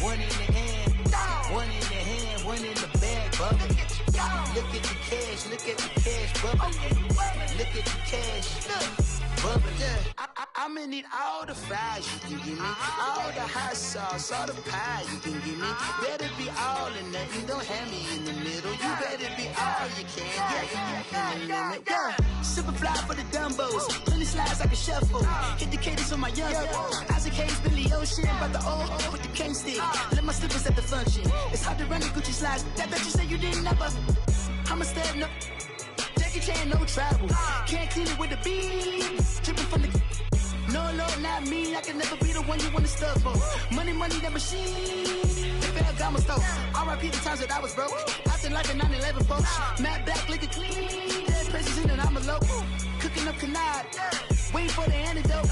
One in the hand, one in the hand, one in the bag, bubbling. Look at the cash, bubbling. Look at the cash, bubbling. I'ma need all the fries you can give me, all the hot sauce, all the pie you can give me. Better be all or nothing, don't have me in the middle. You better be all you can, yeah. Super fly for the Dumbos, plenty slides like a shuffle. Hit the cadence on my young Isaac Hayes, Billy Ocean, but the old with the cane stick. Let my slippers at the function. It's hard to run the Gucci slides. That bet you say you didn't never. I'm a stab, no Jackie Chan, no travel. Can't clean it with the beat. Dripping from the. No, not me. I can never be the one you wanna stuff for. Money, that machine. The Ferragamo store. R.I.P. the times that I was broke. Acting like a 9/11 folks. Matte black, liquor clean. Dead presses in and I'm a local. Cooking up canard. Waiting for the antidote.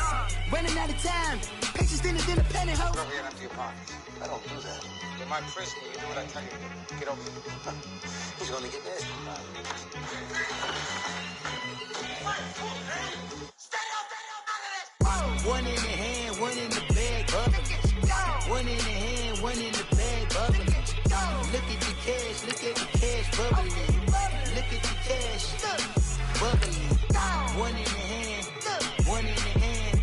Running out of time. Patience thinner than a penny hoe. Get over here and empty your pockets. I don't do that. In my prison, you do what I tell you to. Get over here. He's gonna get nasty. One in the hand, one in the bag, bubbling. One in the hand, one in the bag, bubbling. Look at the cash, bubbling. Look at the cash, bubbling. One in the hand, one in the hand,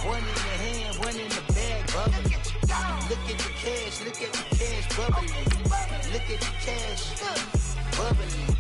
one in the hand, one in the bag, bubbling. Look at the cash, bubbling. Look at the cash, bubbling.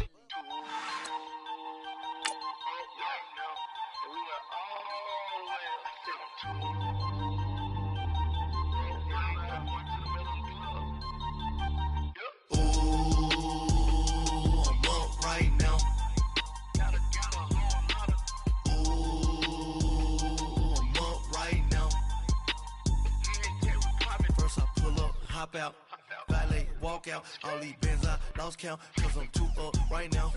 Out, valet, walk out, all these bands I lost count, cause I'm too up right now,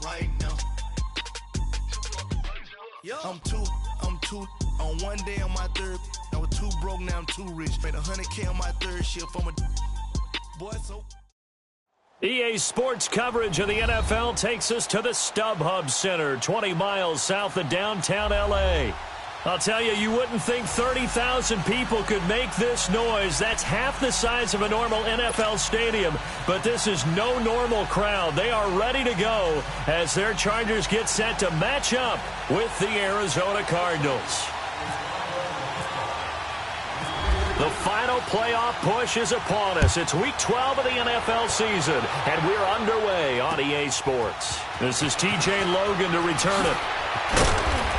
right now. Yo. I'm two, on one day on my third, I was too broke, now I'm too rich, made 100K on my third shift, I'm a boy, so. EA Sports coverage of the NFL takes us to the StubHub Center, 20 miles south of downtown LA. I'll tell you, you wouldn't think 30,000 people could make this noise. That's half the size of a normal NFL stadium. But this is no normal crowd. They are ready to go as their Chargers get set to match up with the Arizona Cardinals. The final playoff push is upon us. It's week 12 of the NFL season, and we're underway on EA Sports. This is TJ Logan to return it.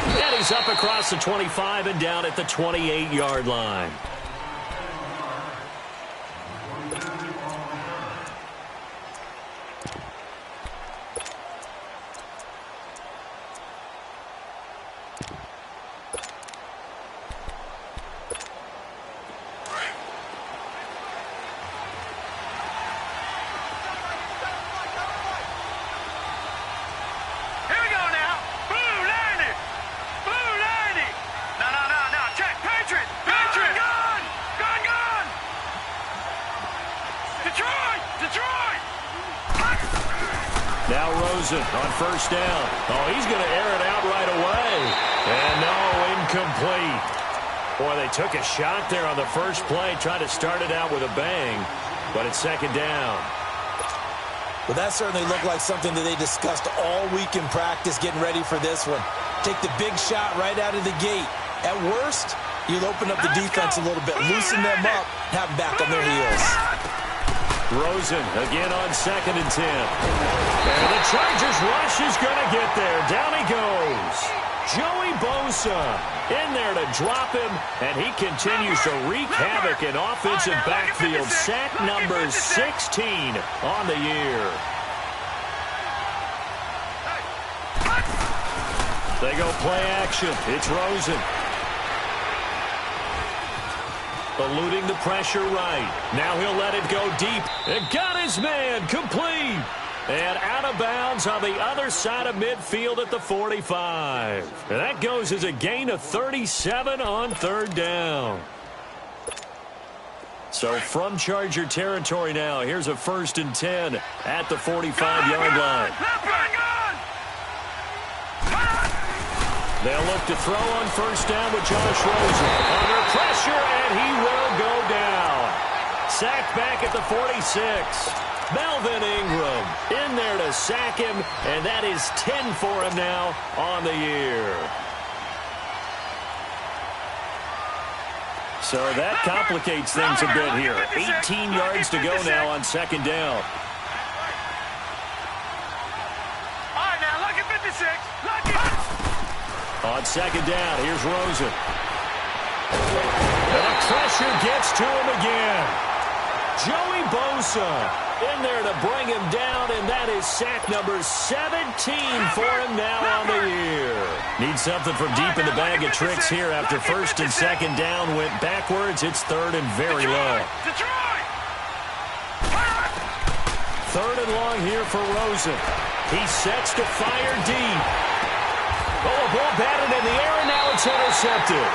And he's up across the 25 and down at the 28-yard line. Now Rosen on first down. Oh, he's going to air it out right away. And no, incomplete. Boy, they took a shot there on the first play, tried to start it out with a bang, but it's second down. Well, that certainly looked like something that they discussed all week in practice getting ready for this one. Take the big shot right out of the gate. At worst, you'll open up the defense a little bit, loosen them up, have them back on their heels. Rosen again on 2nd and 10. And the Chargers rush is going to get there. Down he goes. Joey Bosa in there to drop him, and he continues to wreak havoc in offensive backfield. Sack number 16 on the year. They go play action. It's Rosen. Eluding the pressure right. Now he'll let it go deep. And got his man complete. And out of bounds on the other side of midfield at the 45. And that goes as a gain of 37 on 3rd down. So from Charger territory now, here's a 1st and 10 at the 45-yard line. They'll look to throw on 1st down with Josh Rosen. On their pressure, and he will go down. Sacked back at the 46. Melvin Ingram in there to sack him, and that is 10 for him now on the year. So that complicates things a bit here. 18 yards to go now on second down. All right, now look at 56. Look at. On second down, here's Rosen. And the pressure gets to him again. Joey Bosa in there to bring him down, and that is sack number 17 for him now on the year. Needs something from deep in the bag of tricks here after first and second down went backwards. It's third and very low. Third and long here for Rosen. He sets to fire deep. Oh, a ball batted in the air, and now it's intercepted.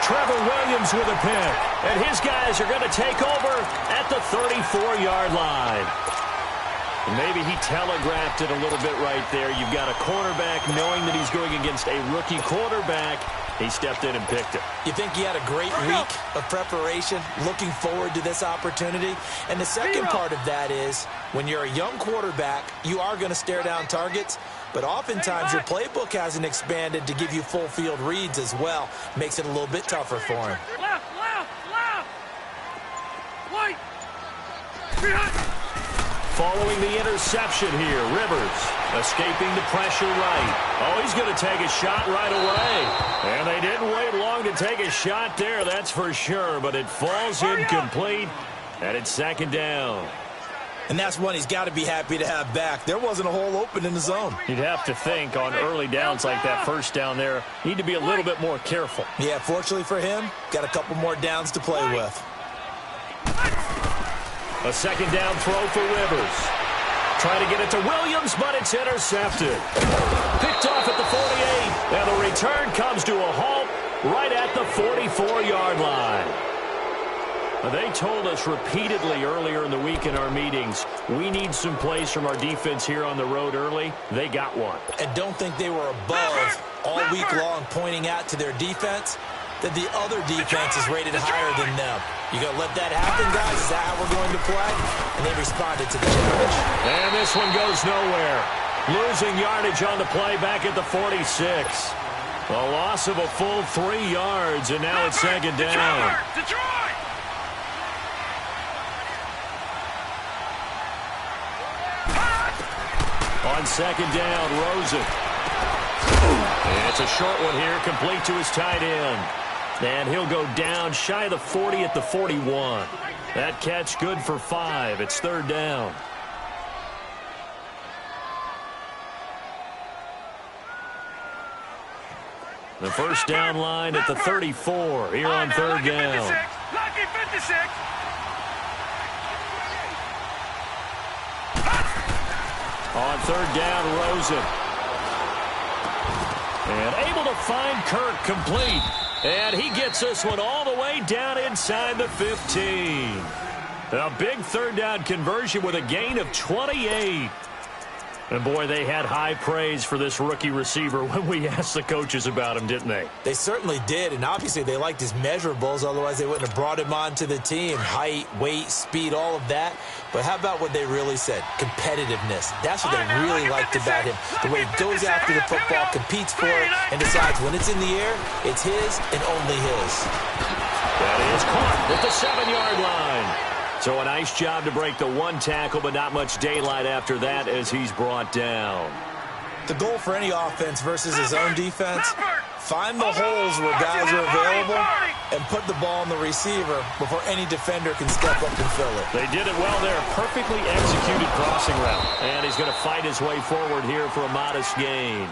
Trevor Williams with a pick, and his guys are going to take over at the 34-yard line. Maybe he telegraphed it a little bit right there. You've got a cornerback knowing that he's going against a rookie quarterback. He stepped in and picked it. You think he had a great week of preparation, looking forward to this opportunity? And the second part of that is, when you're a young quarterback, you are going to stare down targets, but oftentimes your playbook hasn't expanded to give you full field reads as well. Makes it a little bit tougher for him. Left. White. Following the interception here, Rivers escaping the pressure right. Oh, he's going to take a shot right away. And they didn't wait long to take a shot there, that's for sure. But it falls incomplete, and it's second down. And that's one he's got to be happy to have back. There wasn't a hole open in the zone. You'd have to think on early downs like that first down there, need to be a little bit more careful. Yeah, fortunately for him, got a couple more downs to play with. A second down throw for Rivers. Trying to get it to Williams, but it's intercepted. Picked off at the 48, and the return comes to a halt right at the 44-yard line. They told us repeatedly earlier in the week in our meetings, we need some plays from our defense here on the road early. They got one. And don't think they were above all week long pointing out to their defense that the other defense is rated higher than them. You going to let that happen, guys? Is that how we're going to play? And they responded to the challenge. And this one goes nowhere. Losing yardage on the play back at the 46. A loss of a full 3 yards, and now it's second down. Detroit! On second down, Rosen. And it's a short one here, complete to his tight end. And he'll go down shy of the 40 at the 41. That catch good for 5. It's third down. The first down line at the 34 here on third down. Lucky 56. On third down, Rosen. And able to find Kirk complete. And he gets this one all the way down inside the 15. A big third down conversion with a gain of 28. And, boy, they had high praise for this rookie receiver when we asked the coaches about him, didn't they? They certainly did, and obviously they liked his measurables. Otherwise, they wouldn't have brought him onto the team. Height, weight, speed, all of that. But how about what they really said? Competitiveness. That's what they really liked about him. The way he goes after the football, competes for it, and decides when it's in the air, it's his and only his. That is caught at the 7-yard line. So a nice job to break the one tackle, but not much daylight after that as he's brought down. The goal for any offense versus his own defense, find the holes where guys are available and put the ball on the receiver before any defender can step up and fill it. They did it well there. Perfectly executed crossing route. And he's going to fight his way forward here for a modest gain.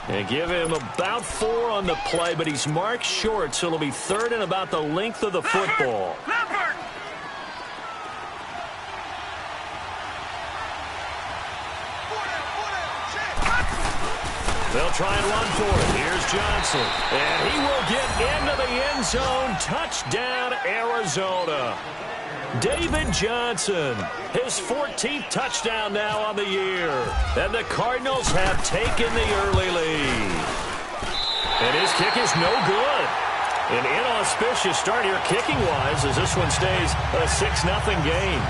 And give him about 4 on the play, but he's marked short, so it'll be third and about the length of the football. They'll try and run for it. Here's Johnson. And he will get into the end zone. Touchdown, Arizona. David Johnson, his 14th touchdown now on the year. And the Cardinals have taken the early lead. And his kick is no good. An inauspicious start here kicking-wise as this one stays a 6-0 game.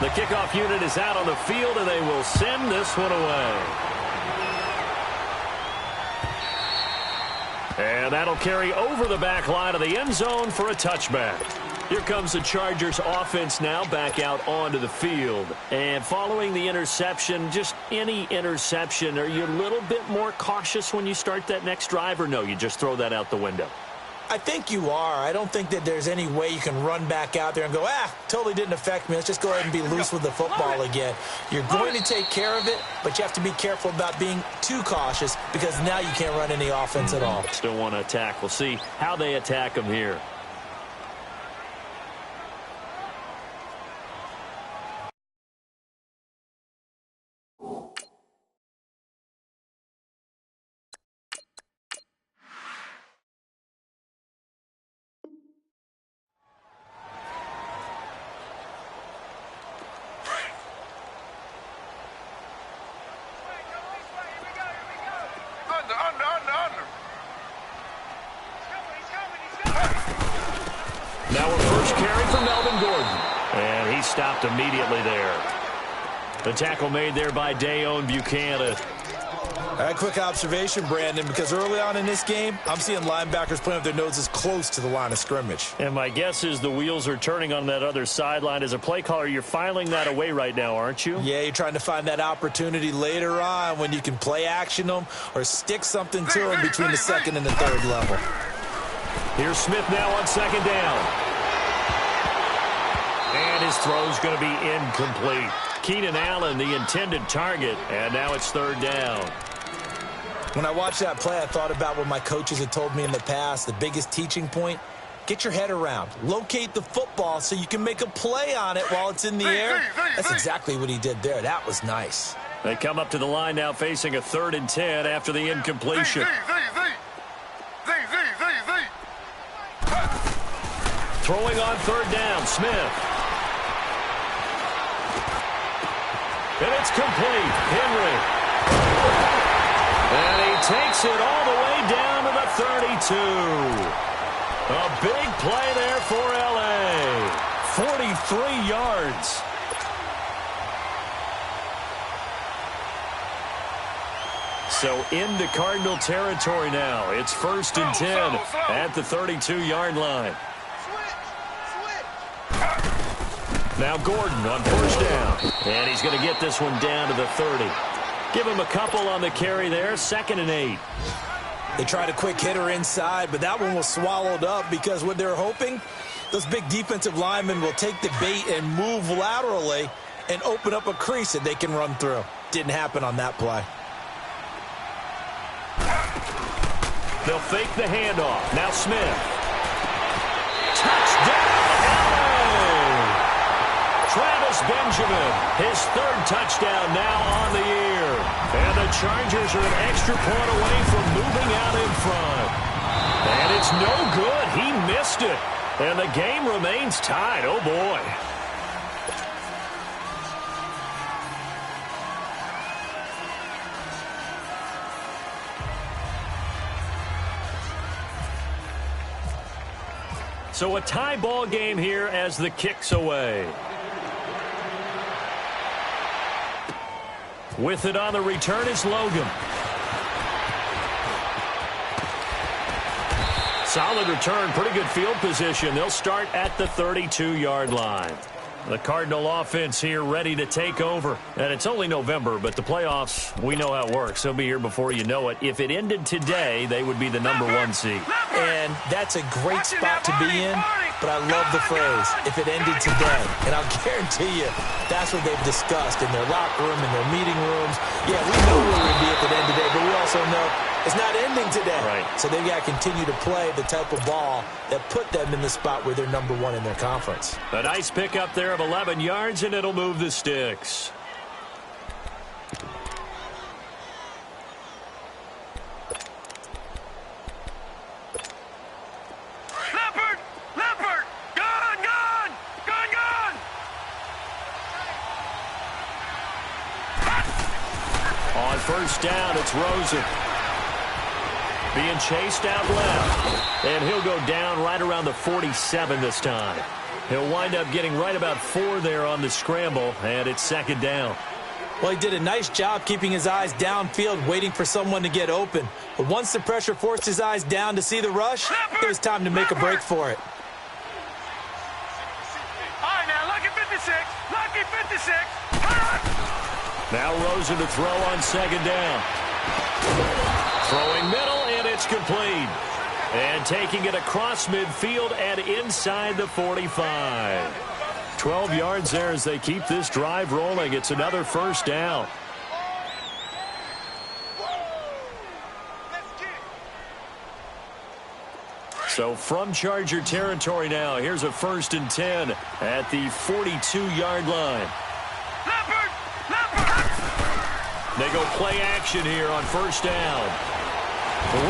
The kickoff unit is out on the field, and they will send this one away. And that'll carry over the back line of the end zone for a touchback. Here comes the Chargers offense now back out onto the field. And following the interception, just any interception, are you a little bit more cautious when you start that next drive, or no, you just throw that out the window? I think you are. I don't think that there's any way you can run back out there and go, totally didn't affect me. Let's just go ahead and be loose with the football again. You're going to take care of it, but you have to be careful about being too cautious because now you can't run any offense at all. Still want to attack. We'll see how they attack them here. Now a first carry for Melvin Gordon. And he stopped immediately there. The tackle made there by Dayon Buchanan. A quick observation, Brandon, because early on in this game, I'm seeing linebackers playing with their noses close to the line of scrimmage. And my guess is the wheels are turning on that other sideline. As a play caller, you're filing that away right now, aren't you? Yeah, you're trying to find that opportunity later on when you can play action them or stick something to them between the second and the third level. Here's Smith now on second down. And his throw's going to be incomplete. Keenan Allen, the intended target, and now it's third down. When I watched that play, I thought about what my coaches had told me in the past. The biggest teaching point, get your head around. Locate the football so you can make a play on it while it's in the air. That's exactly what he did there. That was nice. They come up to the line now facing a 3rd and 10 after the incompletion. Throwing on third down, Smith. And it's complete. Henry. And he takes it all the way down to the 32. A big play there for L.A. 43 yards. So into Cardinal territory now. It's 1st and 10 at the 32-yard line. Now Gordon on first down. And he's going to get this one down to the 30. Give him a couple on the carry there. 2nd and 8. They tried a quick hitter inside, but that one was swallowed up because what they're hoping, those big defensive linemen will take the bait and move laterally and open up a crease that they can run through. Didn't happen on that play. They'll fake the handoff. Now Smith. Touchdown! Travis Benjamin, his 3rd touchdown now on the year. And the Chargers are an extra point away from moving out in front. And it's no good. He missed it. And the game remains tied. Oh, boy. So a tie ball game here as the kick's away. With it on the return is Logan. Solid return, pretty good field position. They'll start at the 32-yard line. The Cardinal offense here ready to take over. And it's only November, but the playoffs, we know how it works. They'll be here before you know it. If it ended today, they would be the #1 seed. And that's a great spot to be in, but I love the phrase, if it ended today. And I'll guarantee you, that's what they've discussed in their locker room, in their meeting rooms. Yeah, we know where we'd be if it ended today, but we also know it's not ending today. Right. So they've got to continue to play the type of ball that put them in the spot where they're #1 in their conference. A nice pickup there of 11 yards, and it'll move the sticks. first down. It's Rosen. Being chased out left. And he'll go down right around the 47 this time. He'll wind up getting right about 4 there on the scramble, and it's second down. Well, he did a nice job keeping his eyes downfield, waiting for someone to get open. But once the pressure forced his eyes down to see the rush, it was time to make a break for it. All right, now, lucky 56. Lucky 56. Now Rosen to throw on second down. Throwing middle, and it's complete. And taking it across midfield and inside the 45. 12 yards there as they keep this drive rolling. It's another first down. So from Charger territory now, here's a 1st and 10 at the 42-yard line. They go play action here on first down.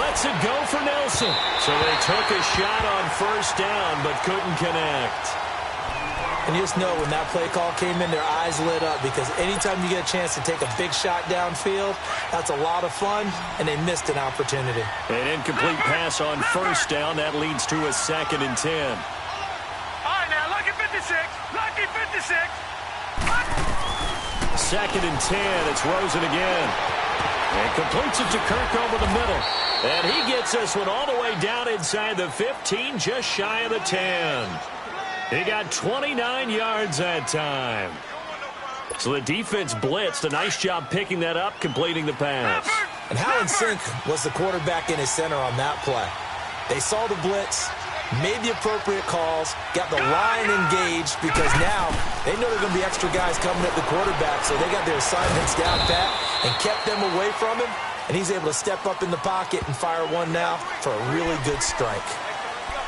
Lets it go for Nelson. So they took a shot on first down but couldn't connect. And you just know when that play call came in, their eyes lit up, because anytime you get a chance to take a big shot downfield, that's a lot of fun, and they missed an opportunity. An incomplete pass on first down. That leads to a 2nd and 10. All right, now, lucky 56. Lucky 56. 2nd and 10. It's Rosen again. And completes it to Kirk over the middle. And he gets this one all the way down inside the 15, just shy of the 10. He got 29 yards that time. So the defense blitzed. A nice job picking that up, completing the pass. And how in sync was the quarterback in his center on that play? They saw the blitz, made the appropriate calls, got the line engaged, because now they know there are going to be extra guys coming at the quarterback, so they got their assignments down pat and kept them away from him, and he's able to step up in the pocket and fire one now for a really good strike.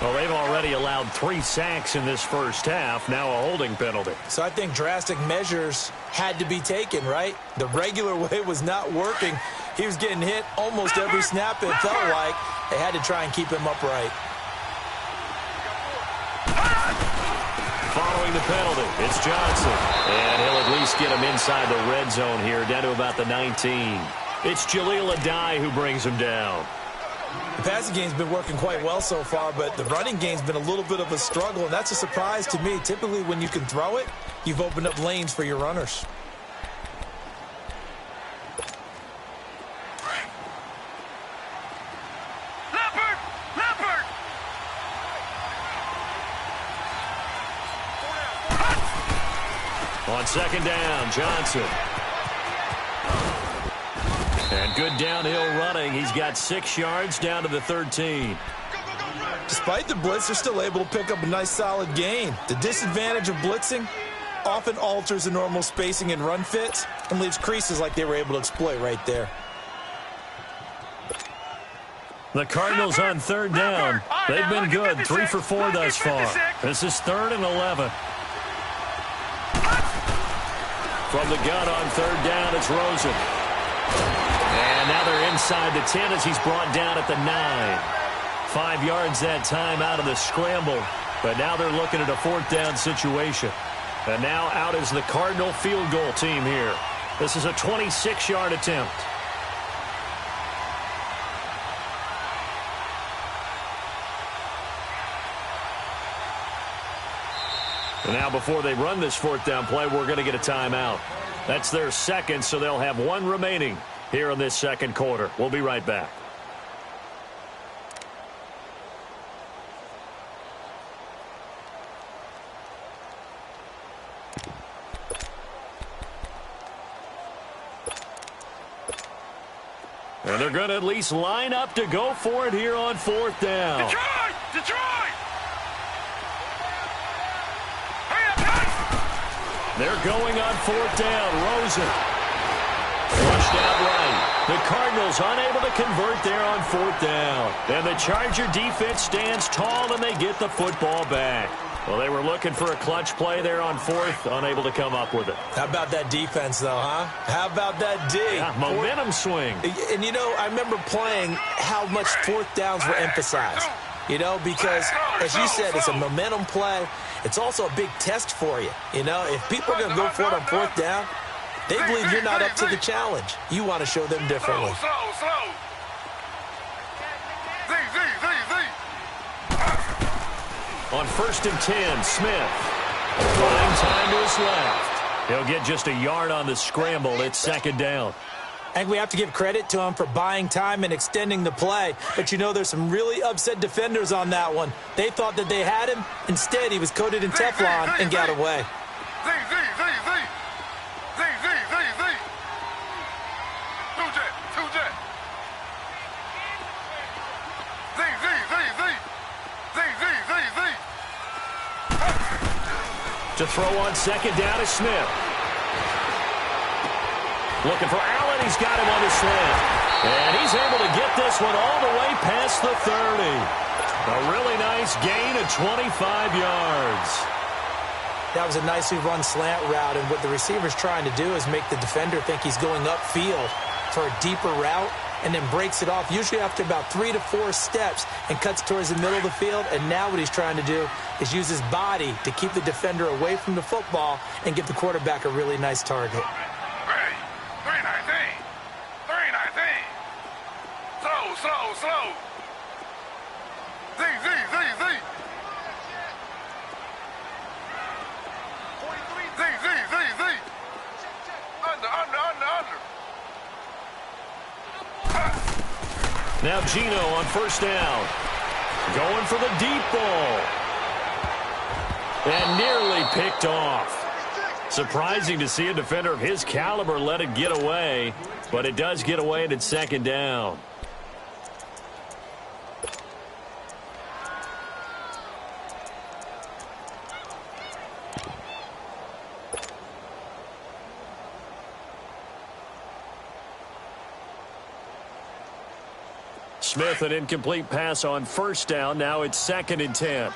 Well, they've already allowed 3 sacks in this first half, now a holding penalty. So I think drastic measures had to be taken, right? The regular way was not working. He was getting hit almost every snap, it felt like. They had to try and keep him upright. Following the penalty, it's Johnson. And he'll at least get him inside the red zone here, down to about the 19. It's Jaleel Adai who brings him down. The passing game's been working quite well so far, but the running game's been a little bit of a struggle, and that's a surprise to me. Typically, when you can throw it, you've opened up lanes for your runners. Leopard! On second down, Johnson. And good downhill running. He's got 6 yards down to the 13. Despite the blitz, they're still able to pick up a nice solid gain. The disadvantage of blitzing often alters the normal spacing and run fits and leaves creases like they were able to exploit right there. The Cardinals on third down. They've been good, 3 for 4 thus far. This is 3rd and 11. From the gun on third down, it's Rosen. And now they're inside the 10 as he's brought down at the 9. 5 yards that time out of the scramble. But now they're looking at a 4th down situation. And now out is the Cardinal field goal team here. This is a 26-yard attempt. And now before they run this 4th down play, we're going to get a timeout. That's their 2nd, so they'll have 1 remaining here in this 2nd quarter. We'll be right back. And they're going to at least line up to go for it here on 4th down. Detroit! They're going on 4th down. Rosen flushed out right. The Cardinals unable to convert there on 4th down. And the Charger defense stands tall, and they get the football back. Well, they were looking for a clutch play there on 4th, unable to come up with it. How about that defense, though, huh? How about that D? Yeah, momentum swing. And, you know, I remember playing how much 4th downs were emphasized. You know, because, as you said, it's a momentum play. It's also a big test for you. You know, if people are going to go for it on 4th down, They believe you're not up to the challenge. You want to show them differently. Slow. On 1st and 10, Smith. Buying time to his left. He'll get just a yard on the scramble. It's 2nd down. I think we have to give credit to him for buying time and extending the play. But, you know, there's some really upset defenders on that one. They thought that they had him. Instead, he was coated in Teflon and got away. To throw on 2nd down is Smith. Looking for Allen. He's got him on the slant. And he's able to get this one all the way past the 30. A really nice gain of 25 yards. That was a nicely run slant route, and what the receiver's trying to do is make the defender think he's going upfield for a deeper route, and then breaks it off, usually after about 3 to 4 steps, and cuts towards the middle of the field. And now what he's trying to do is use his body to keep the defender away from the football and give the quarterback a really nice target. 319. Slow. Z. Under. Now Gino on 1st down. Going for the deep ball. And nearly picked off. Surprising to see a defender of his caliber let it get away. But it does get away, and it's 2nd down. Smith, an incomplete pass on 1st down. Now it's 2nd and 10.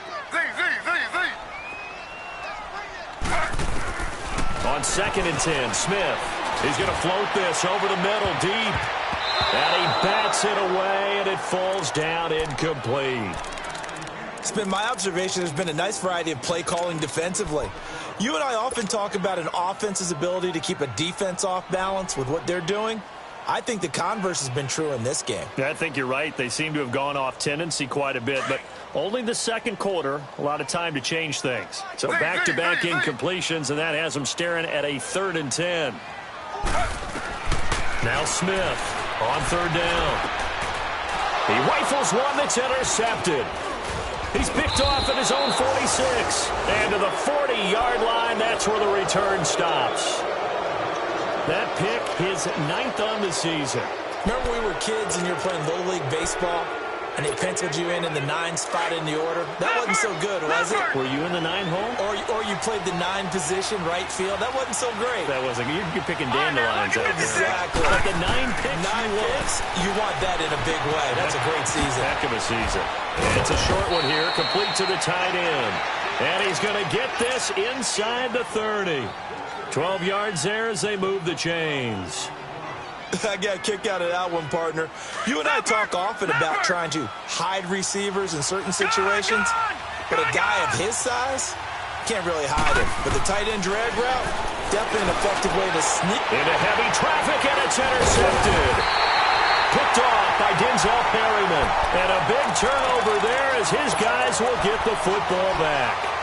On 2nd and 10, Smith. He's going to float this over the middle deep. And he bats it away, and it falls down incomplete. It's been my observation there's been a nice variety of play calling defensively. You and I often talk about an offense's ability to keep a defense off balance with what they're doing. I think the converse has been true in this game. Yeah, I think you're right. They seem to have gone off tendency quite a bit, but only the 2nd quarter, a lot of time to change things. So back-to-back incompletions, and that has them staring at a 3rd and 10. Now Smith on 3rd down. He rifles one that's intercepted. He's picked off at his own 46. And to the 40-yard line, that's where the return stops. That pick, his 9th on the season. Remember when we were kids and you were playing Little League Baseball and they penciled you in the 9 spot in the order? That wasn't so good, was it? Were you in the 9 hole? Or you played the 9 position, right field? That wasn't so great. That wasn't. You're picking dandelions out there. Exactly. But the 9 picks, you want that in a big way. That's a great season. Heck of a season. And it's a short one here, complete to the tight end. And he's going to get this inside the 30. 12 yards there as they move the chains. I got a kick out of that one, partner. You and I talk often about trying to hide receivers in certain situations, but a guy of his size can't really hide him. But the tight end drag route, definitely an effective way to sneak. Into heavy traffic, and it's intercepted. Picked off by Denzel Perryman. And a big turnover there as his guys will get the football back.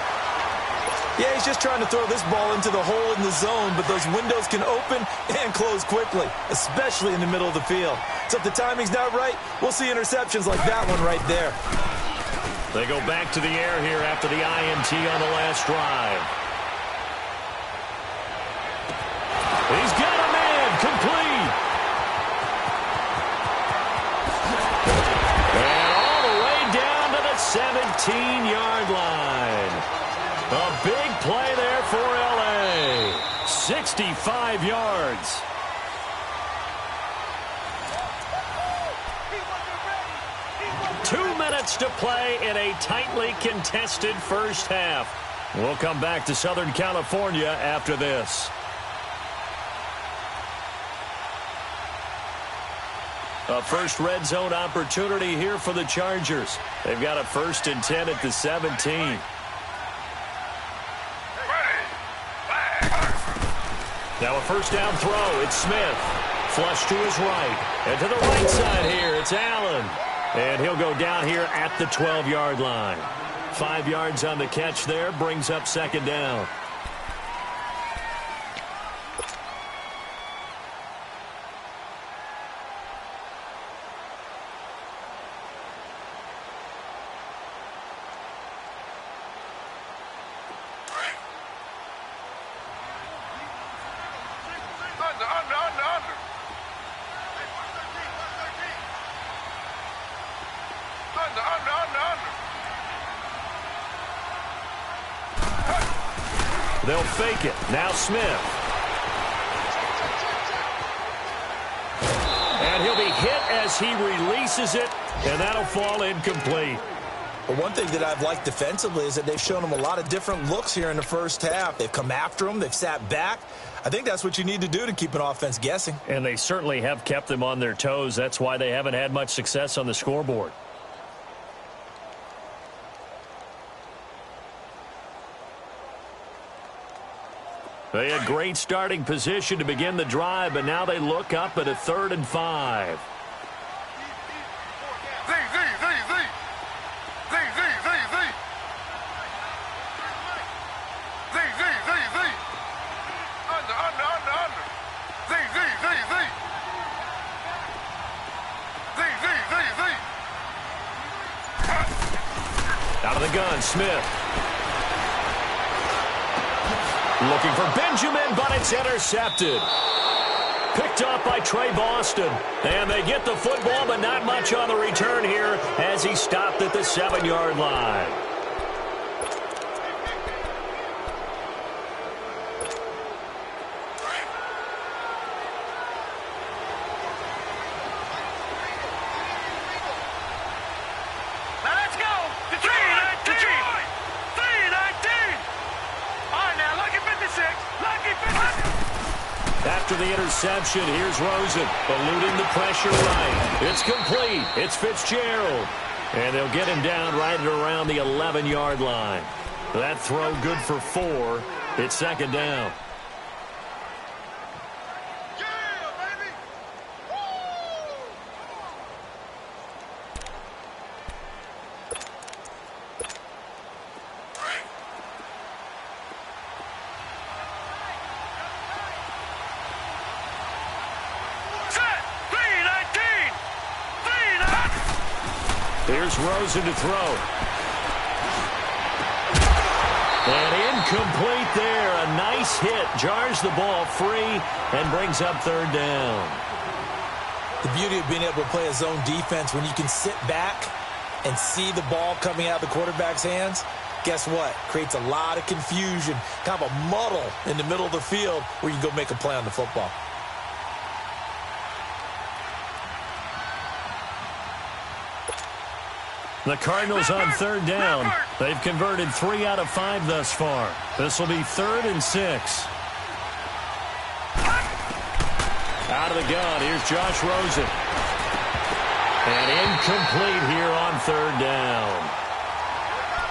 Yeah, he's just trying to throw this ball into the hole in the zone, but those windows can open and close quickly, especially in the middle of the field. So if the timing's not right, we'll see interceptions like that one right there. They go back to the air here after the INT on the last drive. He's got a man, complete. And all the way down to the 17-yard line. A big play there for L.A. 65 yards. Two minutes to play in a tightly contested first half. We'll come back to Southern California after this. A first red zone opportunity here for the Chargers. They've got a 1st and 10 at the 17. Now a first down throw. It's Smith. Flush to his right. And to the right side here, it's Allen. And he'll go down here at the 12-yard line. 5 yards on the catch there, brings up second down. They'll fake it. Now Smith. And he'll be hit as he releases it, and that'll fall incomplete. But one thing that I've liked defensively is that they've shown him a lot of different looks here in the first half. They've come after him. They've sat back. I think that's what you need to do to keep an offense guessing. And they certainly have kept them on their toes. That's why they haven't had much success on the scoreboard. They had great starting position to begin the drive, but now they look up at a 3rd and 5. Out of the gun, Smith. Looking for Benjamin, but it's intercepted. Picked up by Trey Boston. And they get the football, but not much on the return here as he stopped at the 7-yard line. After the interception, here's Rosen, eluding the pressure right. It's complete. It's Fitzgerald. And they'll get him down right at around the 11-yard line. That throw good for 4. It's second down. Here's Rosen to throw. And incomplete there. A nice hit. Jars the ball free and brings up 3rd down. The beauty of being able to play a zone defense when you can sit back and see the ball coming out of the quarterback's hands, guess what? Creates a lot of confusion, kind of a muddle in the middle of the field where you can go make a play on the football. The Cardinals on 3rd down. They've converted 3 out of 5 thus far. This will be 3rd and 6. Out of the gun, here's Josh Rosen. And incomplete here on 3rd down.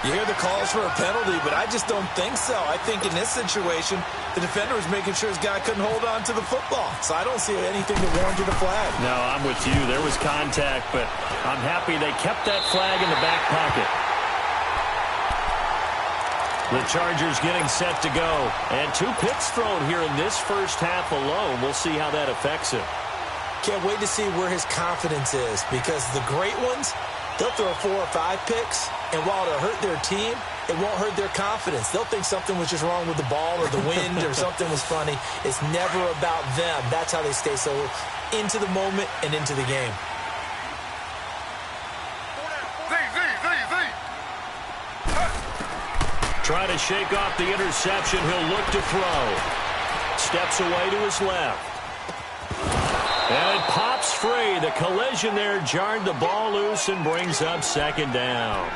You hear the calls for a penalty, but I just don't think so. I think in this situation, the defender was making sure his guy couldn't hold on to the football. So I don't see anything that warranted a flag. No, I'm with you. There was contact, but I'm happy they kept that flag in the back pocket. The Chargers getting set to go. And 2 picks thrown here in this first half alone. We'll see how that affects him. Can't wait to see where his confidence is, because the great ones, they'll throw 4 or 5 picks, and while it'll hurt their team, it won't hurt their confidence. They'll think something was just wrong with the ball or the wind or something was funny. It's never about them. That's how they stay so into the moment and into the game. Try to shake off the interception. He'll look to throw. Steps away to his left. And it pops free. The collision there jarred the ball loose and brings up second down.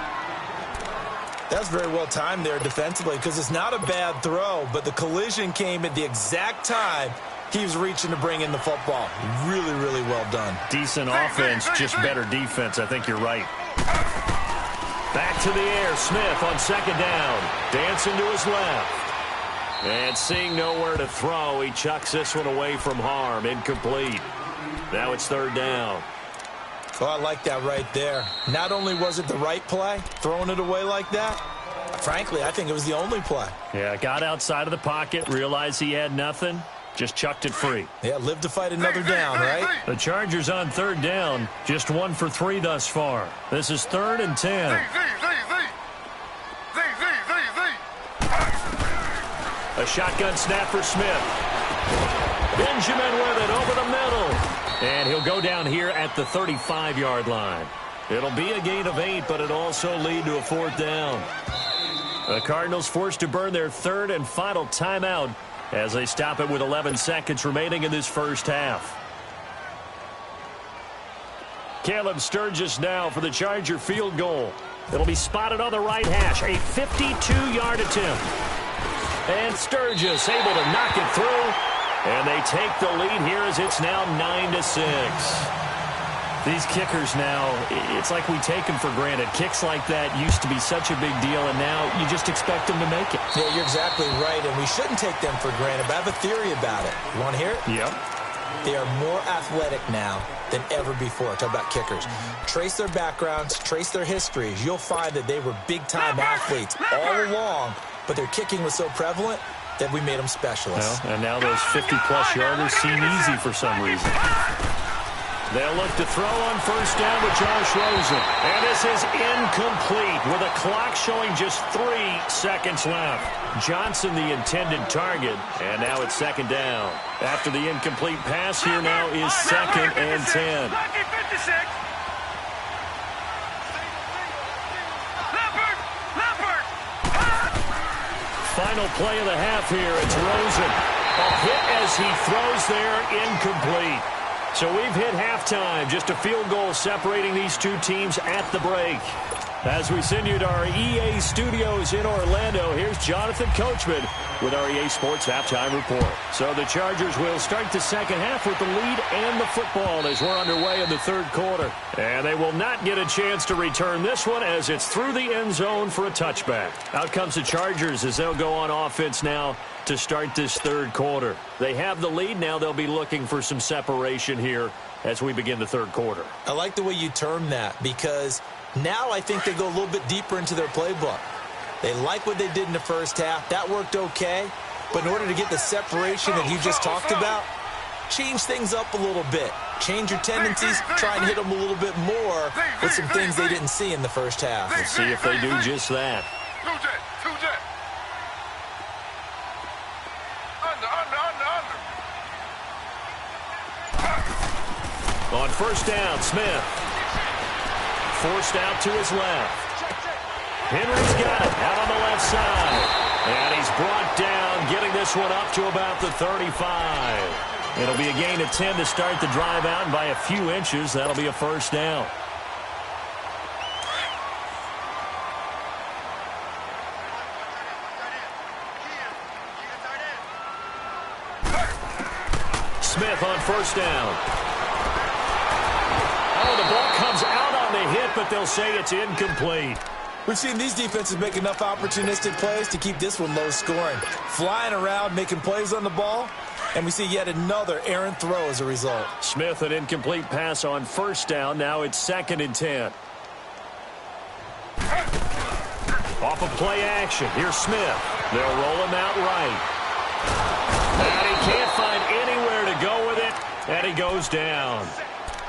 That's very well timed there defensively, because it's not a bad throw, but the collision came at the exact time he was reaching to bring in the football. Really, really well done. Decent offense, just better defense. I think you're right. Back to the air. Smith on second down. Dancing to his left. And seeing nowhere to throw, he chucks this one away from harm. Incomplete. Now it's third down. Oh, I like that right there. Not only was it the right play, throwing it away like that, frankly, I think it was the only play. Yeah, got outside of the pocket, realized he had nothing, just chucked it free. Yeah, live to fight another down, right? The Chargers on third down, just 1 for 3 thus far. This is 3rd and 10. A shotgun snap for Smith. Benjamin with it over the middle. And he'll go down here at the 35-yard line. It'll be a gain of 8, but it'll also lead to a 4th down. The Cardinals forced to burn their 3rd and final timeout as they stop it with 11 seconds remaining in this first half. Caleb Sturgis now for the Charger field goal. It'll be spotted on the right hash. A 52-yard attempt. And Sturgis able to knock it through. And they take the lead here as it's now 9-6. These kickers now, it's like we take them for granted. Kicks like that used to be such a big deal, and now you just expect them to make it. Yeah, you're exactly right, and we shouldn't take them for granted, but I have a theory about it. You want to hear it? Yep. They are more athletic now than ever before. Talk about kickers. Trace their backgrounds, trace their histories. You'll find that they were big-time athletes all along, but their kicking was so prevalent that we made them specialists. Well, and now those 50-plus yarders seem easy for some reason. They'll look to throw on first down with Josh Rosen. And this is incomplete with a clock showing just 3 seconds left. Johnson the intended target, and now it's 2nd down. After the incomplete pass, here now is 2nd and 10. Final play of the half here. It's Rosen. A hit as he throws there, incomplete. So we've hit halftime. Just a field goal separating these two teams at the break. As we send you to our EA studios in Orlando, here's Jonathan Coachman with our EA Sports Halftime Report. So the Chargers will start the second half with the lead and the football as we're underway in the third quarter. And they will not get a chance to return this one as it's through the end zone for a touchback. Out comes the Chargers as they'll go on offense now to start this third quarter. They have the lead. Now they'll be looking for some separation here as we begin the third quarter. I like the way you term that because now I think they go a little bit deeper into their playbook. They like what they did in the first half. That worked okay. But in order to get the separation that you just talked about, change things up a little bit. Change your tendencies. Try and hit them a little bit more with some things they didn't see in the first half. We'll see if they do just that. On first down, Smith. Forced out to his left. Henry's got it out on the left side. And he's brought down, getting this one up to about the 35. It'll be a gain of 10 to start the drive out, and by a few inches, that'll be a first down. Smith on first down. Oh, the ball comes out on the hit, but they'll say it's incomplete. We've seen these defenses make enough opportunistic plays to keep this one low scoring. Flying around, making plays on the ball, and we see yet another errant throw as a result. Smith, an incomplete pass on first down. Now it's 2nd and 10. Off of play action. Here's Smith. They'll roll him out right. And he can't find anywhere to go with it, and he goes down.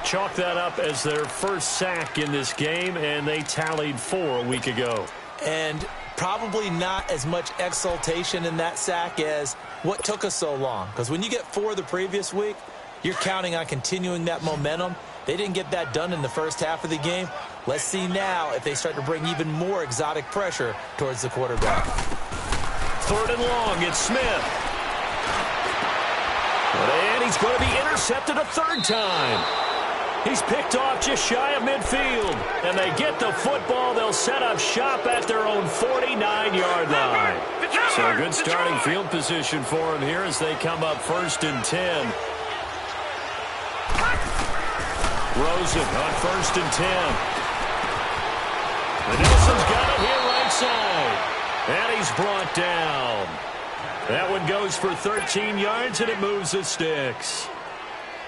Chalk that up as their first sack in this game, and they tallied 4 a week ago. And probably not as much exultation in that sack as what took us so long. Because when you get 4 the previous week, you're counting on continuing that momentum. They didn't get that done in the first half of the game. Let's see now if they start to bring even more exotic pressure towards the quarterback. 3rd and long, it's Smith. And he's going to be intercepted a 3rd time. He's picked off just shy of midfield. And they get the football. They'll set up shop at their own 49-yard line. So a good starting field position for him here as they come up 1st and 10. Rosen on 1st and 10. And Nelson's got it here right side. And he's brought down. That one goes for 13 yards, and it moves the sticks.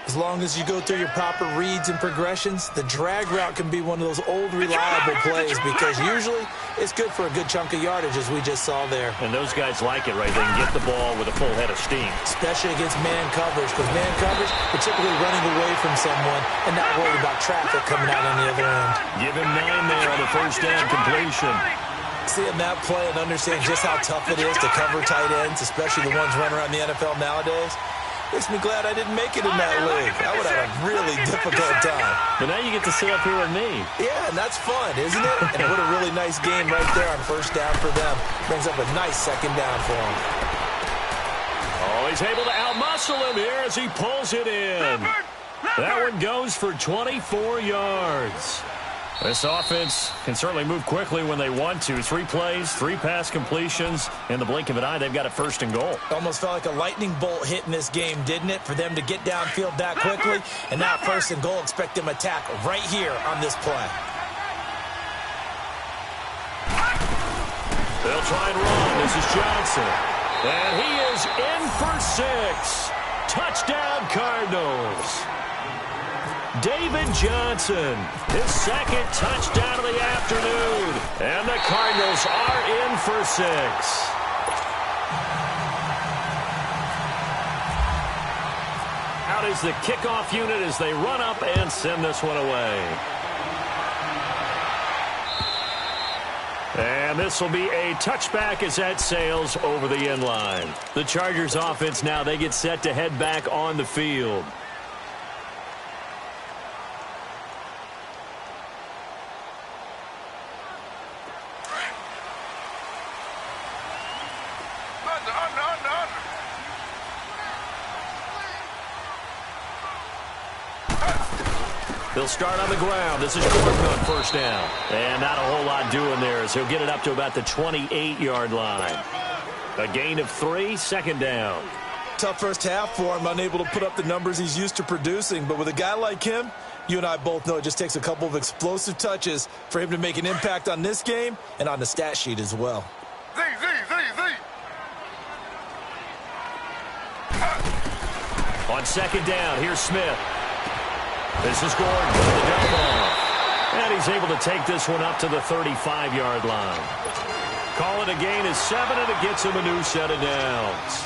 As long as you go through your proper reads and progressions, the drag route can be one of those old, reliable plays because usually it's good for a good chunk of yardage, as we just saw there. And those guys like it, right? They can get the ball with a full head of steam. Especially against man coverage, because man coverage, they're typically running away from someone and not worried about traffic coming out on the other end. Give him 9 there on the first down completion. Seeing that play and understanding just how tough it is to cover tight ends, especially the ones running around the NFL nowadays, makes me glad I didn't make it in that league. I would have a really difficult time. But now you get to sit up here with me. Yeah, and that's fun, isn't it? And what a really nice game right there on first down for them. Brings up a nice second down for them. Oh, he's able to outmuscle him here as he pulls it in. That one goes for 24 yards. This offense can certainly move quickly when they want to. 3 plays, 3 pass completions. In the blink of an eye, they've got a first and goal. Almost felt like a lightning bolt hit in this game, didn't it? For them to get downfield that quickly. And now first and goal, expect them to attack right here on this play. They'll try and run. This is Johnson. And he is in for 6. Touchdown, Cardinals. David Johnson, his second touchdown of the afternoon. And the Cardinals are in for 6. Out is the kickoff unit as they run up and send this one away. And this will be a touchback as that sails over the end line. The Chargers offense now, they get set to head back on the field. They'll start on the ground. This is Gordon on first down. And not a whole lot doing there as he'll get it up to about the 28-yard line. A gain of 3, second down. Tough first half for him, unable to put up the numbers he's used to producing. But with a guy like him, you and I both know it just takes a couple of explosive touches for him to make an impact on this game and on the stat sheet as well. On second down, here's Smith. This is Gordon with the dump off. And he's able to take this one up to the 35-yard line. Call it a gain of 7, and it gets him a new set of downs.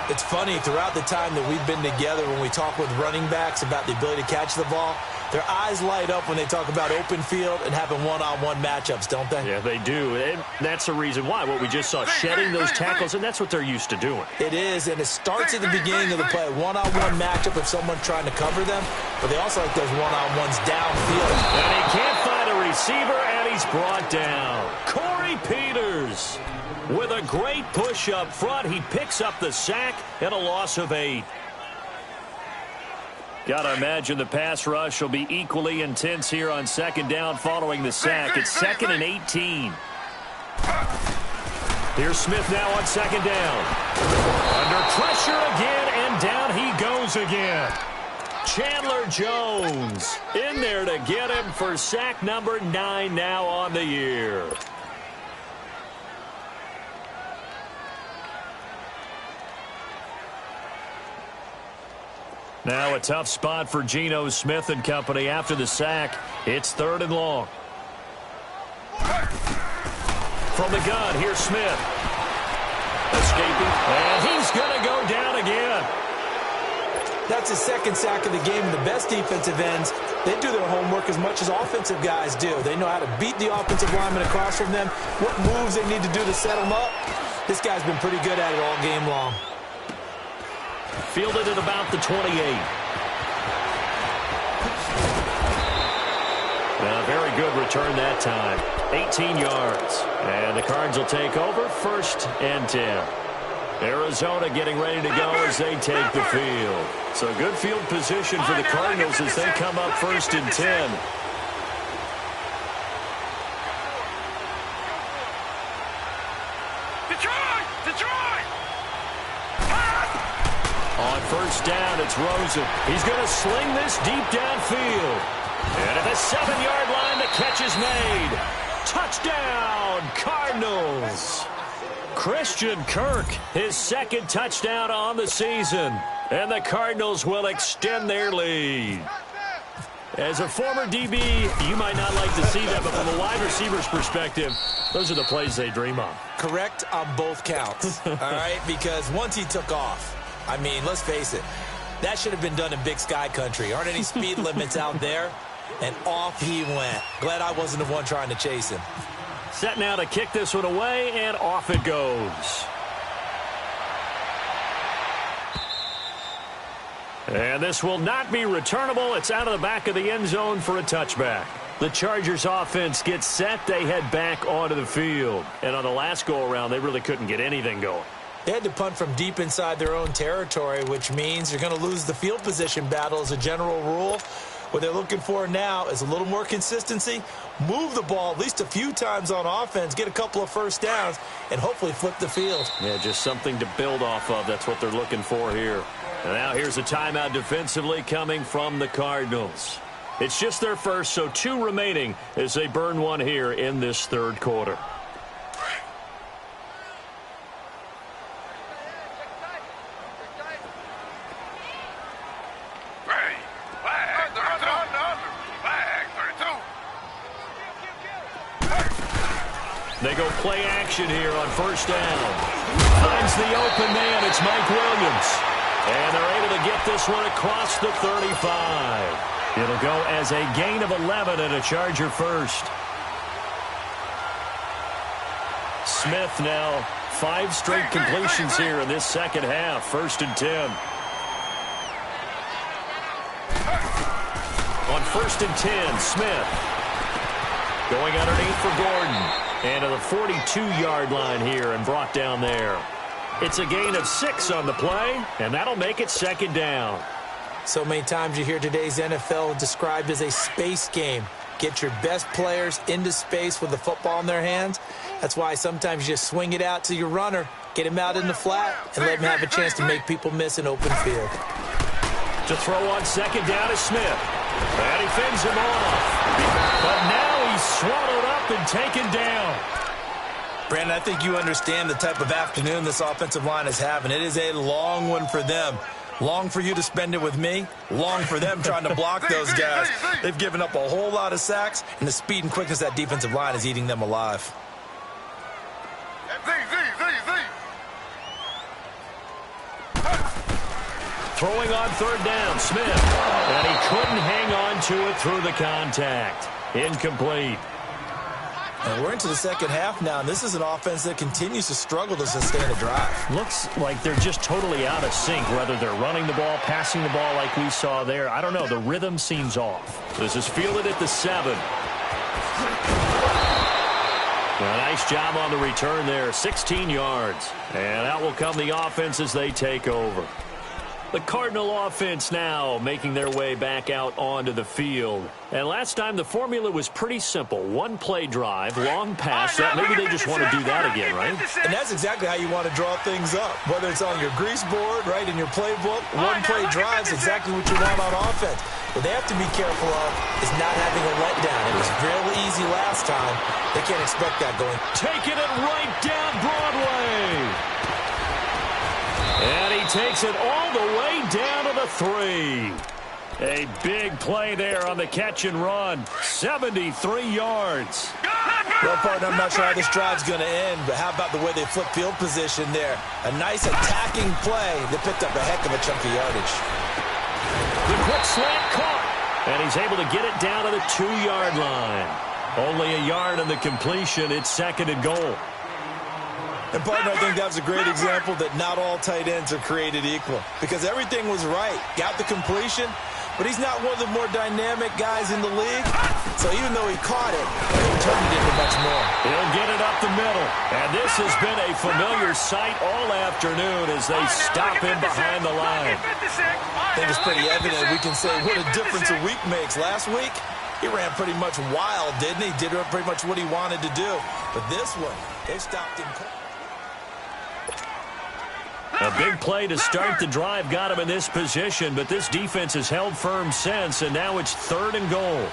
It's funny, throughout the time that we've been together, when we talk with running backs about the ability to catch the ball, their eyes light up when they talk about open field and having one-on-one matchups, don't they? Yeah, they do. And that's the reason why. What we just saw, shedding those tackles, and that's what they're used to doing. It is, and it starts at the beginning of the play. One-on-one matchup of someone trying to cover them, but they also like those one-on-ones downfield. And he can't find a receiver, and he's brought down. Corey Peters with a great push up front. He picks up the sack and a loss of 8. Got to imagine the pass rush will be equally intense here on second down following the sack. It's 2nd and 18. Here's Smith now on second down. Under pressure again, and down he goes again. Chandler Jones in there to get him for sack number 9 now on the year. Now a tough spot for Geno Smith and company after the sack. It's 3rd and long. From the gun, here's Smith. Escaping, and he's going to go down again. That's his second sack of the game, and the best defensive ends, they do their homework as much as offensive guys do. They know how to beat the offensive lineman across from them, what moves they need to do to set them up. This guy's been pretty good at it all game long. Fielded at about the 28. A very good return that time. 18 yards. And the Cards will take over 1st and 10. Arizona getting ready to go as they take the field. So good field position for the Cardinals as they come up 1st and 10. On first down, it's Rosen. He's going to sling this deep downfield. And at the 7-yard line, the catch is made. Touchdown, Cardinals. Christian Kirk, his second touchdown on the season. And the Cardinals will extend their lead. As a former DB, you might not like to see that, but from a wide receiver's perspective, those are the plays they dream of. Correct on both counts, all right? Because once he took off, I mean, let's face it, that should have been done in Big Sky country. Aren't any speed limits out there? And off he went. Glad I wasn't the one trying to chase him. Set now to kick this one away, and off it goes. And this will not be returnable. It's out of the back of the end zone for a touchback. The Chargers offense gets set. They head back onto the field. And on the last go-around, they really couldn't get anything going. They had to punt from deep inside their own territory, which means you're going to lose the field position battle as a general rule. What they're looking for now is a little more consistency, move the ball at least a few times on offense, get a couple of first downs, and hopefully flip the field. Yeah, just something to build off of. That's what they're looking for here. And now here's a timeout defensively coming from the Cardinals. It's just their first, so 2 remaining as they burn one here in this third quarter. They go play action here on first down. Finds the open man. It's Mike Williams. And they're able to get this one across the 35. It'll go as a gain of 11 and a Charger first. Smith now 5 straight completions here in this second half. 1st and 10. On 1st and 10, Smith going underneath for Gordon. And to the 42-yard line here and brought down there. It's a gain of 6 on the play, and that'll make it 2nd down. So many times you hear today's NFL described as a space game. Get your best players into space with the football in their hands. That's why sometimes you just swing it out to your runner, get him out in the flat, and let him have a chance to make people miss an open field. To throw on 2nd down is Smith. And he fends him off. But now he's swallowed up and taken down. Brandon, I think you understand the type of afternoon this offensive line is having. It is a long one for them. Long for you to spend it with me. Long for them trying to block those guys. They've given up a whole lot of sacks, and the speed and quickness of that defensive line is eating them alive. Throwing on 3rd down, Smith. And he couldn't hang on to it through the contact. Incomplete. And we're into the second half now, and this is an offense that continues to struggle to sustain a drive. Looks like they're just totally out of sync, whether they're running the ball, passing the ball like we saw there. I don't know. The rhythm seems off. This is fielded at the 7. A nice job on the return there. 16 yards. And out will come the offense as they take over. The Cardinal offense now making their way back out onto the field. And last time the formula was pretty simple. 1-play drive, long pass. Maybe they just want to do that again, right? And that's exactly how you want to draw things up. Whether it's on your grease board, right, in your playbook, 1-play drive is exactly what you want on offense. What they have to be careful of is not having a letdown. It was real easy last time. They can't expect that going. Taking it right down Broadway. And he takes it all the way down to the 3. A big play there on the catch and run. 73 yards. Well, partner, I'm not sure how this drive's going to end, but how about the way they flip field position there? A nice attacking play that picked up a heck of a chunk of yardage. The quick slant caught. And he's able to get it down to the 2-yard line. Only a yard on the completion. It's 2nd and goal. And, partner, I think that was a great example that not all tight ends are created equal. Because everything was right. Got the completion, but he's not one of the more dynamic guys in the league. So even though he caught it, he turned it into much more. He'll get it up the middle. And this has been a familiar sight all afternoon as they stop him behind the line. I think it's pretty evident. We can say what a difference a week makes. Last week, he ran pretty much wild, didn't he? Did pretty much what he wanted to do. But this one, they stopped him. A big play to start the drive got him in this position, but this defense has held firm since, and now it's 3rd and goal.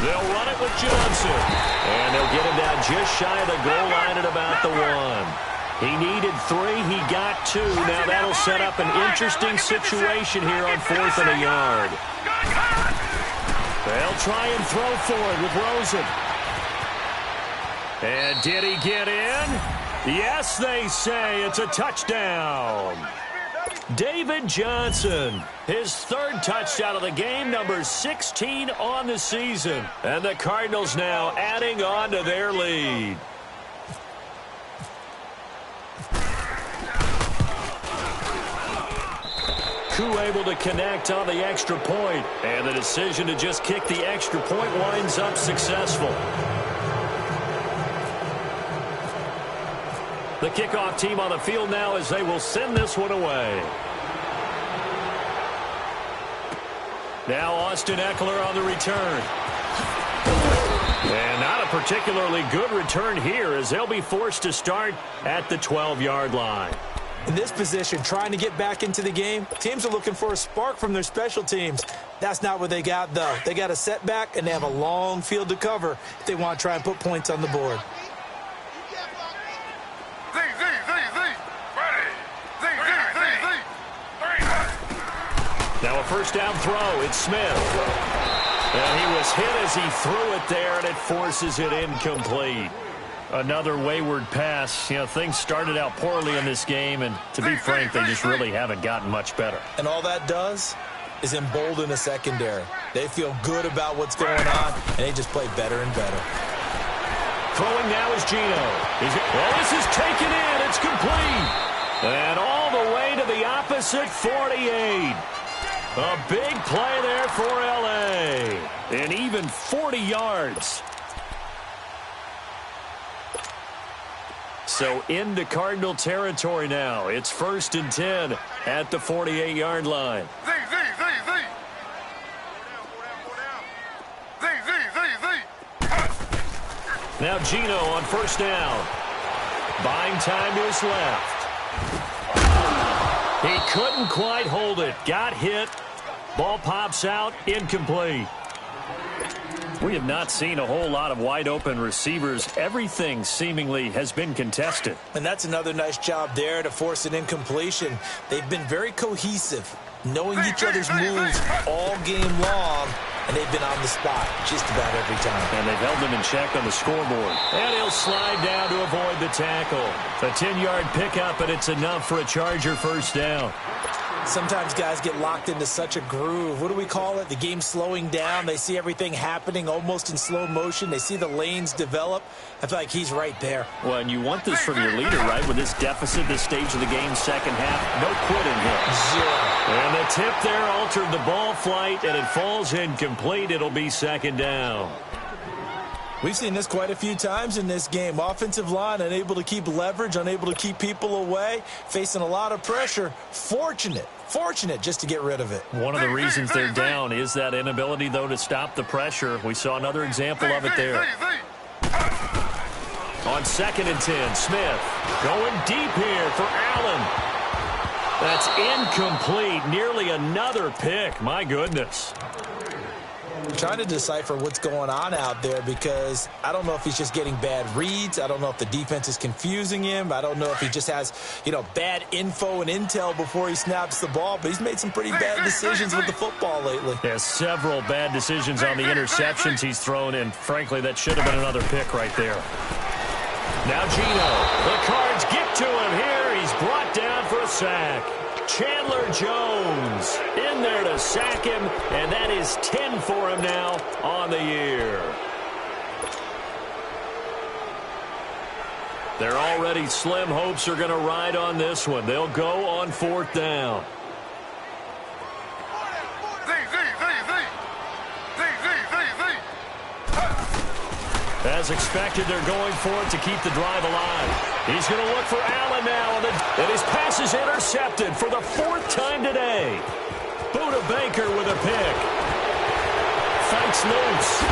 They'll run it with Johnson. And they'll get him down just shy of the goal line at about the 1. He needed 3. He got 2. Now that'll set up an interesting situation here on 4th and a yard. They'll try and throw for it with Rosen. And did he get in? Yes, they say it's a touchdown. David Johnson, his 3rd touchdown of the game, number 16 on the season. And the Cardinals now adding on to their lead. Koo able to connect on the extra point. And the decision to just kick the extra point winds up successful. The kickoff team on the field now as they will send this one away. Now Austin Eckler on the return. And not a particularly good return here as they'll be forced to start at the 12-yard line. In this position, trying to get back into the game, teams are looking for a spark from their special teams. That's not what they got, though. They got a setback, and they have a long field to cover if they want to try and put points on the board. Now a first down throw. It's Smith. And he was hit as he threw it there, and it forces it incomplete. Another wayward pass. You know, things started out poorly in this game, and to be frank, they just really haven't gotten much better. And all that does is embolden a secondary. They feel good about what's going on, and they just play better and better. Throwing now is Geno. Well, this is taken in. It's complete. And all the way to the opposite 48. A big play there for L.A. And even 40 yards. So into Cardinal territory now. It's 1st and 10 at the 48-yard line. Now Geno on first down. Buying time is left. He couldn't quite hold it. Got hit. Ball pops out. Incomplete. We have not seen a whole lot of wide-open receivers. Everything seemingly has been contested. And that's another nice job there to force an incompletion. They've been very cohesive, knowing each other's moves all game long, and they've been on the spot just about every time. And they've held them in check on the scoreboard. And he'll slide down to avoid the tackle. A 10-yard pickup, and it's enough for a Charger first down. Sometimes guys get locked into such a groove. What do we call it? The game slowing down. They see everything happening almost in slow motion. They see the lanes develop. I feel like he's right there. Well, and you want this from your leader, right? With this deficit, this stage of the game, second half, no quitting here. 0. And the tip there altered the ball flight, and it falls incomplete. It'll be second down. We've seen this quite a few times in this game. Offensive line unable to keep leverage, unable to keep people away, facing a lot of pressure. Fortunate just to get rid of it. One of the reasons they're down is that inability, though, to stop the pressure. We saw another example of it there. On 2nd and 10, Smith going deep here for Allen. That's incomplete. Nearly another pick. My goodness. Trying to decipher what's going on out there because I don't know if he's just getting bad reads. I don't know if the defense is confusing him. I don't know if he just has, bad info and intel before he snaps the ball. But he's made some pretty bad decisions with the football lately. There's several bad decisions on the interceptions he's thrown, and frankly, that should have been another pick right there. Now Geno. The Cards get to him here. He's brought down for a sack. Chandler Jones in there to sack him, and that is 10 for him now on the year. Their already slim hopes are going to ride on this one. They'll go on 4th down. As expected, they're going for it to keep the drive alive. He's going to look for Allen now, and his pass is intercepted for the 4th time today. Buda Baker with a pick. Fakes loose.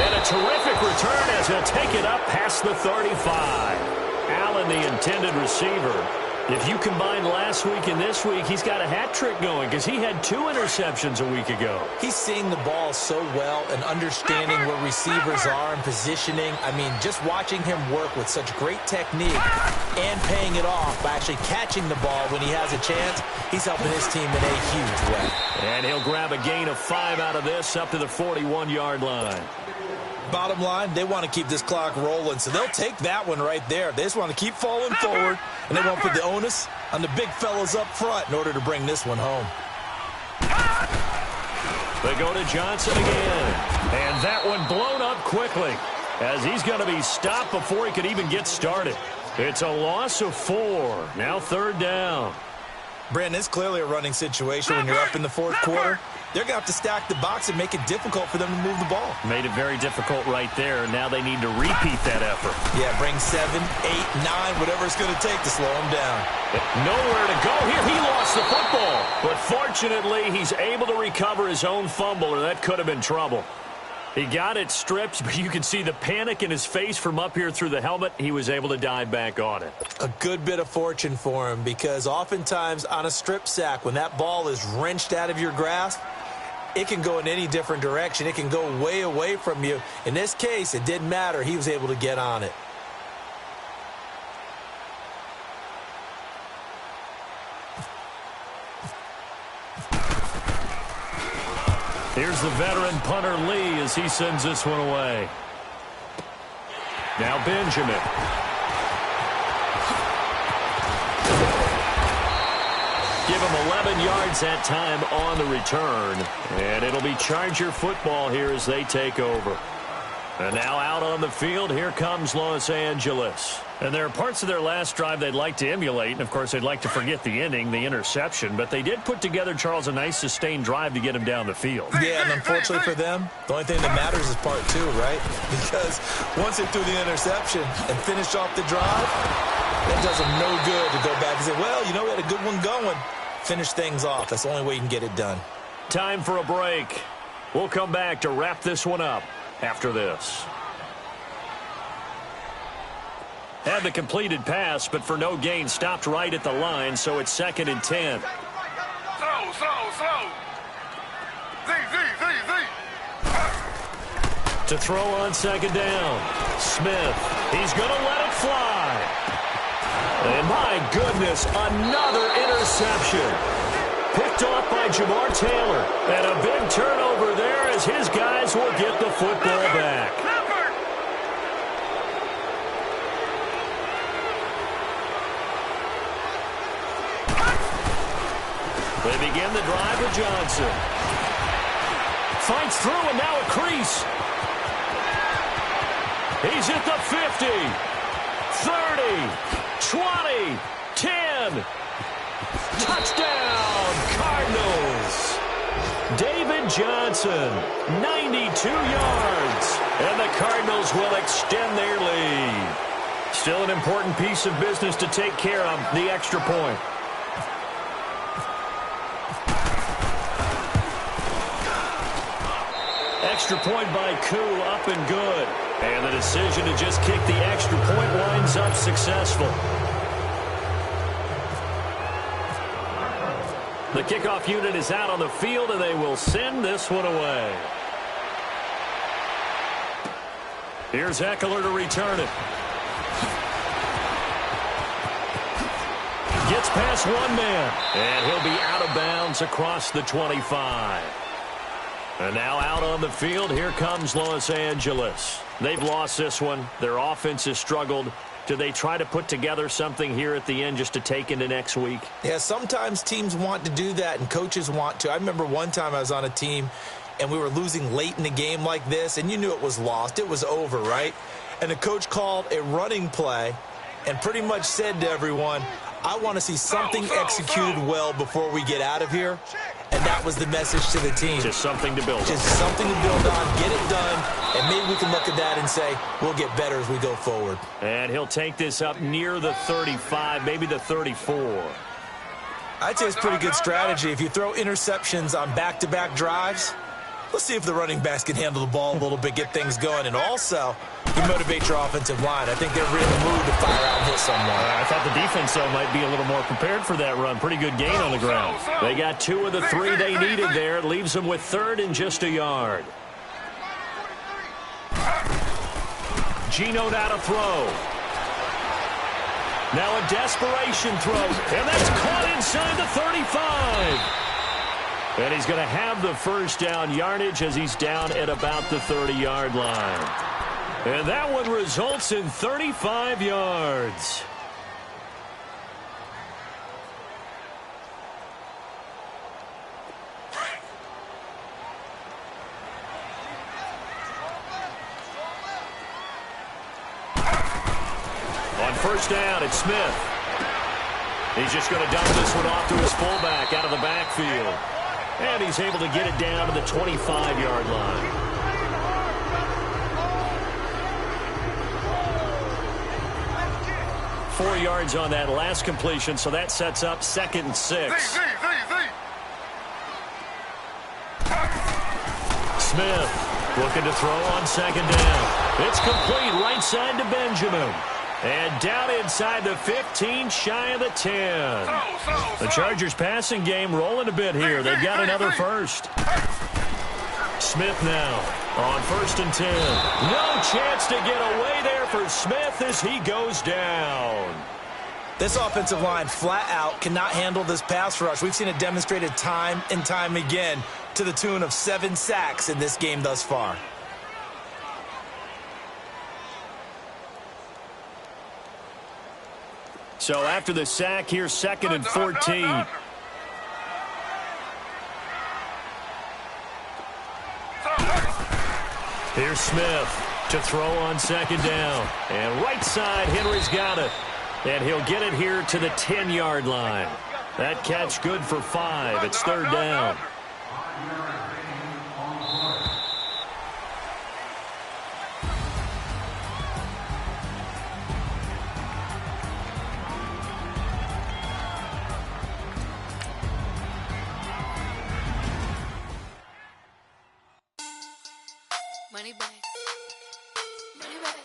And a terrific return as he'll take it up past the 35. Allen, the intended receiver. If you combine last week and this week, he's got a hat trick going because he had 2 interceptions a week ago. He's seeing the ball so well and understanding where receivers are and positioning. I mean, just watching him work with such great technique and paying it off by actually catching the ball when he has a chance, he's helping his team in a huge way. And he'll grab a gain of 5 out of this up to the 41-yard line. Bottom line, they want to keep this clock rolling, so they'll take that one right there. They just want to keep falling forward, and they won't put the onus on the big fellas up front in order to bring this one home. They go to Johnson again, and that one blown up quickly as he's going to be stopped before he could even get started. It's a loss of 4. Now 3rd down. Brandon, it's clearly a running situation when you're up in the 4th quarter. They're going to have to stack the box and make it difficult for them to move the ball. Made it very difficult right there. Now they need to repeat that effort. Yeah, bring 7, 8, 9, whatever it's going to take to slow him down. Nowhere to go here. He lost the football. But fortunately, he's able to recover his own fumble, or that could have been trouble. He got it stripped, but you can see the panic in his face from up here through the helmet. He was able to dive back on it. A good bit of fortune for him, because oftentimes on a strip sack, when that ball is wrenched out of your grasp, it can go in any different direction. It can go way away from you. In this case, it didn't matter. He was able to get on it. Here's the veteran punter Lee as he sends this one away. Now Benjamin. Give him 11 yards that time on the return. And it'll be Charger football here as they take over. And now out on the field, here comes Los Angeles. And there are parts of their last drive they'd like to emulate. And, of course, they'd like to forget the ending, the interception. But they did put together, Charles, a nice sustained drive to get him down the field. Yeah, and unfortunately for them, the only thing that matters is part 2, right? Because once they threw the interception and finished off the drive, that does them no good to go back and say, well, you know, we had a good one going. Finish things off. That's the only way you can get it done. Time for a break. We'll come back to wrap this one up after this. Had the completed pass, but for no gain, stopped right at the line, so it's 2nd and 10. Slow. To throw on 2nd down. Smith, he's going to let it fly. And my goodness, another interception. Picked off by Jamar Taylor. And a big turnover there as his guys will get the football back. They begin the drive with Johnson. Fights through and now a crease. He's at the 50, 30, 20, 10. Touchdown, Cardinals. David Johnson, 92 yards. And the Cardinals will extend their lead. Still an important piece of business to take care of, the extra point. Extra point by Koo, up and good. And the decision to just kick the extra point winds up successful. The kickoff unit is out on the field, and they will send this one away. Here's Eckler to return it. Gets past one man, and he'll be out of bounds across the 25. And now out on the field, here comes Los Angeles. They've lost this one. Their offense has struggled. Do they try to put together something here at the end just to take into next week? Yeah, sometimes teams want to do that and coaches want to. I remember one time I was on a team and we were losing late in the game like this, and you knew it was lost. It was over, right? And the coach called a running play and pretty much said to everyone, I want to see something executed well before we get out of here. And that was the message to the team. Just something to build on. Just something to build on, get it done, and maybe we can look at that and say, we'll get better as we go forward. And he'll take this up near the 35, maybe the 34. I'd say it's pretty good strategy. If you throw interceptions on back-to-back drives, Let's see if the running backs can handle the ball a little bit, get things going, and also can motivate your offensive line. I think they're really moved to fire out and hit someone. I thought the defense, though, might be a little more prepared for that run. Pretty good gain on the ground. They got 2 of the 3 they needed there. It leaves them with 3rd and just a yard. Geno now to throw. Now a desperation throw, and that's caught inside the 35. And he's going to have the first down yardage as he's down at about the 30-yard line. And that one results in 35 yards. On first down, it's Smith. He's just going to dump this one off to his fullback out of the backfield. And he's able to get it down to the 25-yard line. Four yards on that last completion, so that sets up 2nd and 6. Smith looking to throw on 2nd down. It's complete right side to Benjamin. And down inside the 15, shy of the 10. The Chargers passing game rolling a bit here. They've got another first. Smith now on 1st and 10. No chance to get away there for Smith as he goes down. This offensive line flat out cannot handle this pass rush. We've seen it demonstrated time and time again to the tune of 7 sacks in this game thus far. So after the sack, here's 2nd and 14. Here's Smith to throw on 2nd down. And right side, Henry's got it. And he'll get it here to the 10-yard line. That catch good for 5. It's 3rd down. Money back. Money back.